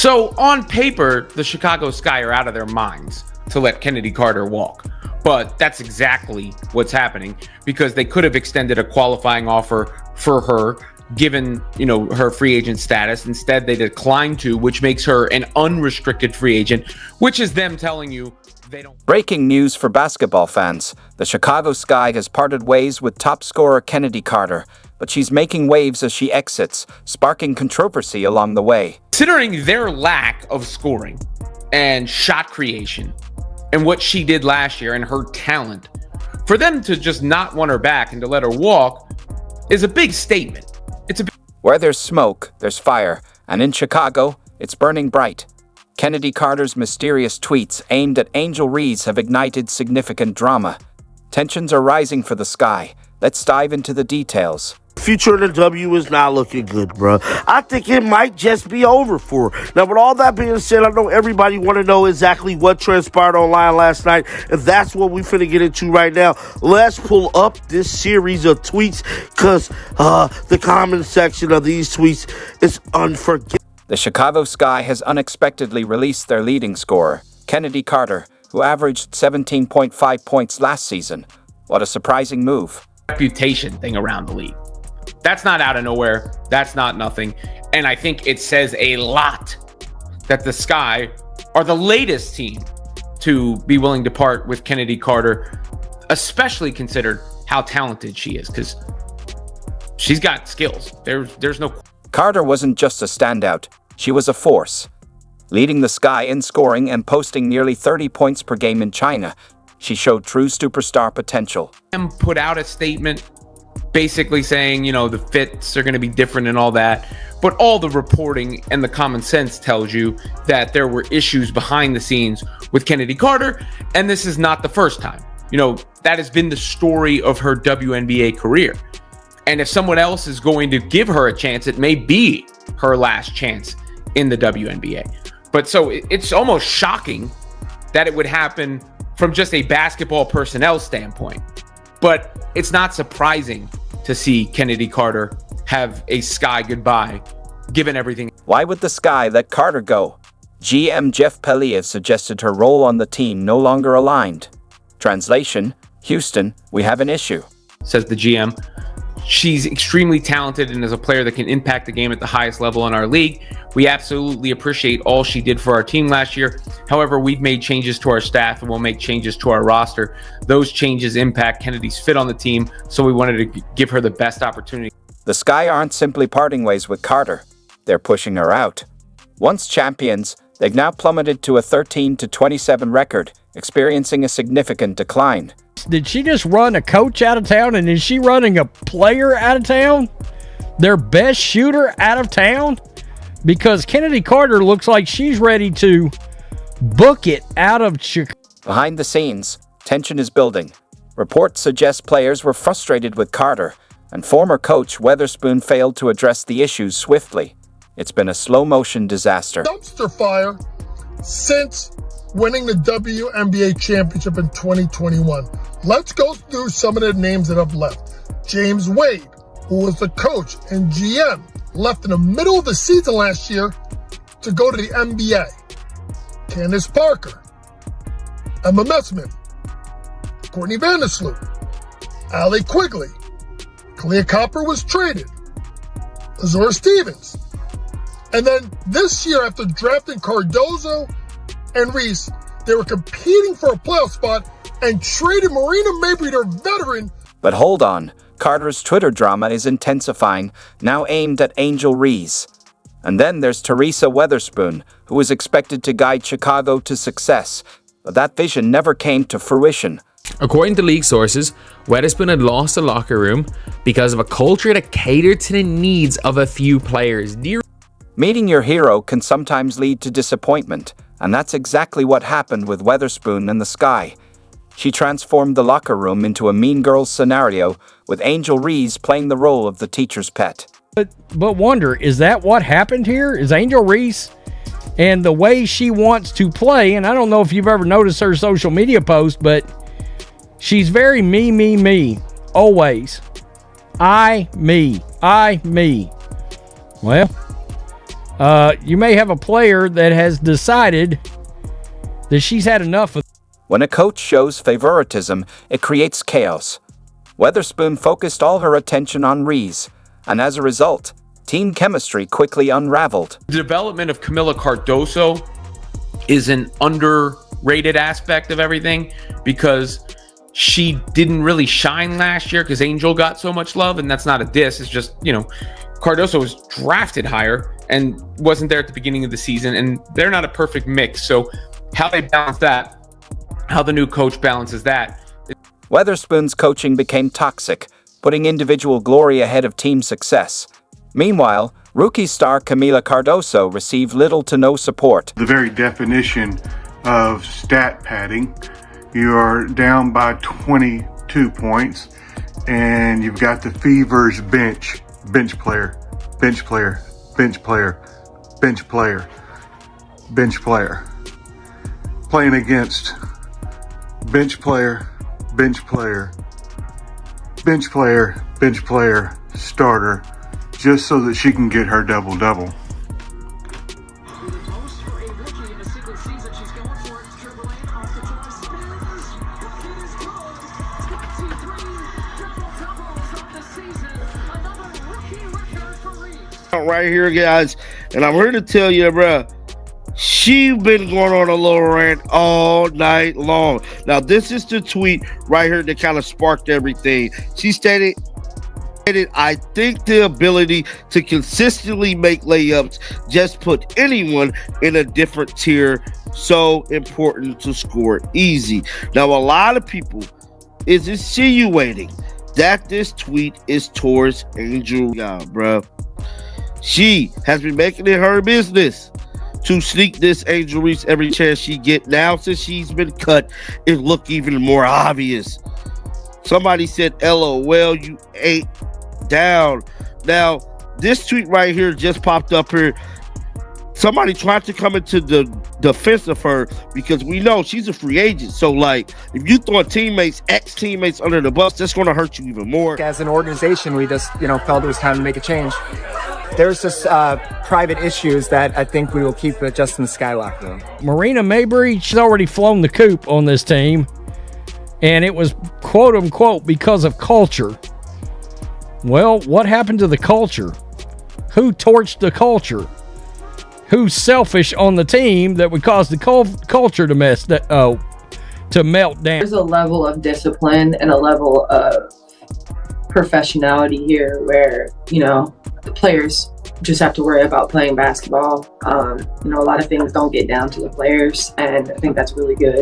So on paper, the Chicago Sky are out of their minds to let Chennedy Carter walk. But that's exactly what's happening, because they could have extended a qualifying offer for her, given, her free agent status. Instead, they declined to, which makes her an unrestricted free agent, which is them telling you they don't. Breaking news for basketball fans. The Chicago Sky has parted ways with top scorer Chennedy Carter, but she's making waves as she exits, sparking controversy along the way. Considering their lack of scoring and shot creation and what she did last year and her talent, for them to just not want her back and to let her walk is a big statement. Where there's smoke, there's fire, and in Chicago, it's burning bright. Chennedy Carter's mysterious tweets aimed at Angel Reese have ignited significant drama. Tensions are rising for the Sky. Let's dive into the details. Future of the W is not looking good, bro. I think it might just be over for her. Now, with all that being said, I know everybody want to know exactly what transpired online last night, and that's what we finna get into right now. Let's pull up this series of tweets, because the comment section of these tweets is unforgettable. The Chicago Sky has unexpectedly released their leading scorer, Chennedy Carter, who averaged 17.5 points last season. What a surprising move. Reputation thing around the league. That's not out of nowhere. That's not nothing. And I think it says a lot that the Sky are the latest team to be willing to part with Chennedy Carter, especially considered how talented she is, because she's got skills. There's no... Carter wasn't just a standout. She was a force, leading the Sky in scoring and posting nearly 30 points per game in China. She showed true superstar potential. Put out a statement basically saying, the fits are going to be different and all that. But all the reporting and the common sense tells you that there were issues behind the scenes with Chennedy Carter. And this is not the first time. That has been the story of her WNBA career. And if someone else is going to give her a chance, it may be her last chance in the WNBA. But so it's almost shocking that it would happen from just a basketball personnel standpoint. But it's not surprising to see Chennedy Carter have a Sky goodbye, given everything. Why would the Sky let Carter go? GM Jeff Pelia suggested her role on the team no longer aligned. Translation: Houston, we have an issue, says the GM. She's extremely talented and is a player that can impact the game at the highest level in our league. We absolutely appreciate all she did for our team last year. However, we've made changes to our staff and we'll make changes to our roster. Those changes impact Kennedy's fit on the team, so we wanted to give her the best opportunity. The Sky aren't simply parting ways with Carter. They're pushing her out. Once champions, they've now plummeted to a 13-27 record, experiencing a significant decline. Did she just run a coach out of town, and is she running a player out of town? Their best shooter out of town? Because Chennedy Carter looks like she's ready to book it out of Chicago. Behind the scenes, tension is building. Reports suggest players were frustrated with Carter, and former coach Weatherspoon failed to address the issues swiftly. It's been a slow-motion disaster. Dumpster fire since winning the WNBA championship in 2021. Let's go through some of the names that have left. James Wade, who was the coach and GM, left in the middle of the season last year to go to the NBA. Candace Parker, Emma Messman, Courtney Vandersloot, Allie Quigley, Clea Copper was traded, Azura Stevens. And then this year, after drafting Cardozo and Reese, they were competing for a playoff spot and traded Marina Mabrey, their veteran. But hold on, Carter's Twitter drama is intensifying, now aimed at Angel Reese. And then there's Teresa Weatherspoon, who is expected to guide Chicago to success, but that vision never came to fruition. According to league sources, Weatherspoon had lost the locker room because of a culture that catered to the needs of a few players. Meeting your hero can sometimes lead to disappointment, and that's exactly what happened with Weatherspoon and the Sky. She transformed the locker room into a Mean Girls scenario, with Angel Reese playing the role of the teacher's pet. But wonder, is that what happened here? Is Angel Reese and the way she wants to play, and I don't know if you've ever noticed her social media post, but she's very me, always. I, me. Well, You may have a player that has decided that she's had enough of. When a coach shows favoritism, it creates chaos. Weatherspoon focused all her attention on Reese, and as a result, team chemistry quickly unraveled. The development of Camila Cardoso is an underrated aspect of everything because she didn't really shine last year because Angel got so much love, and that's not a diss. It's just, Cardoso was drafted higher and wasn't there at the beginning of the season, and they're not a perfect mix. So how they balance that, how the new coach balances that. Weatherspoon's coaching became toxic, putting individual glory ahead of team success. Meanwhile, rookie star Camila Cardoso received little to no support. The very definition of stat padding. You are down by 22 points, and you've got the Fever's bench player, bench player, bench player, bench player, bench player, playing against bench player, bench player, bench player, bench player, starter, just so that she can get her double-double. Right here, guys, and I'm here to tell you, bruh, she's been going on a little rant all night long. Now, this is the tweet right here that kind of sparked everything. She stated, I think the ability to consistently make layups just put anyone in a different tier. So important to score easy. Now, a lot of people is insinuating that this tweet is towards Angel, bro. She has been making it her business to sneak this Angel Reese every chance she get. Now, since she's been cut, it look even more obvious. Somebody said, LOL, you ain't down. Now, this tweet right here just popped up here. Somebody tried to come into the defense of her because we know she's a free agent. So, like, if you throw ex-teammates under the bus, that's going to hurt you even more. As an organization, we just, felt it was time to make a change. There's just private issues that I think we will keep just in the Skylock, though. Marina Mabry, she's already flown the coop on this team, and it was quote-unquote because of culture. Well, what happened to the culture? Who torched the culture? Who's selfish on the team that would cause the culture to melt down? There's a level of discipline and a level of professionality here where, the players just have to worry about playing basketball. A lot of things don't get down to the players, and I think that's really good.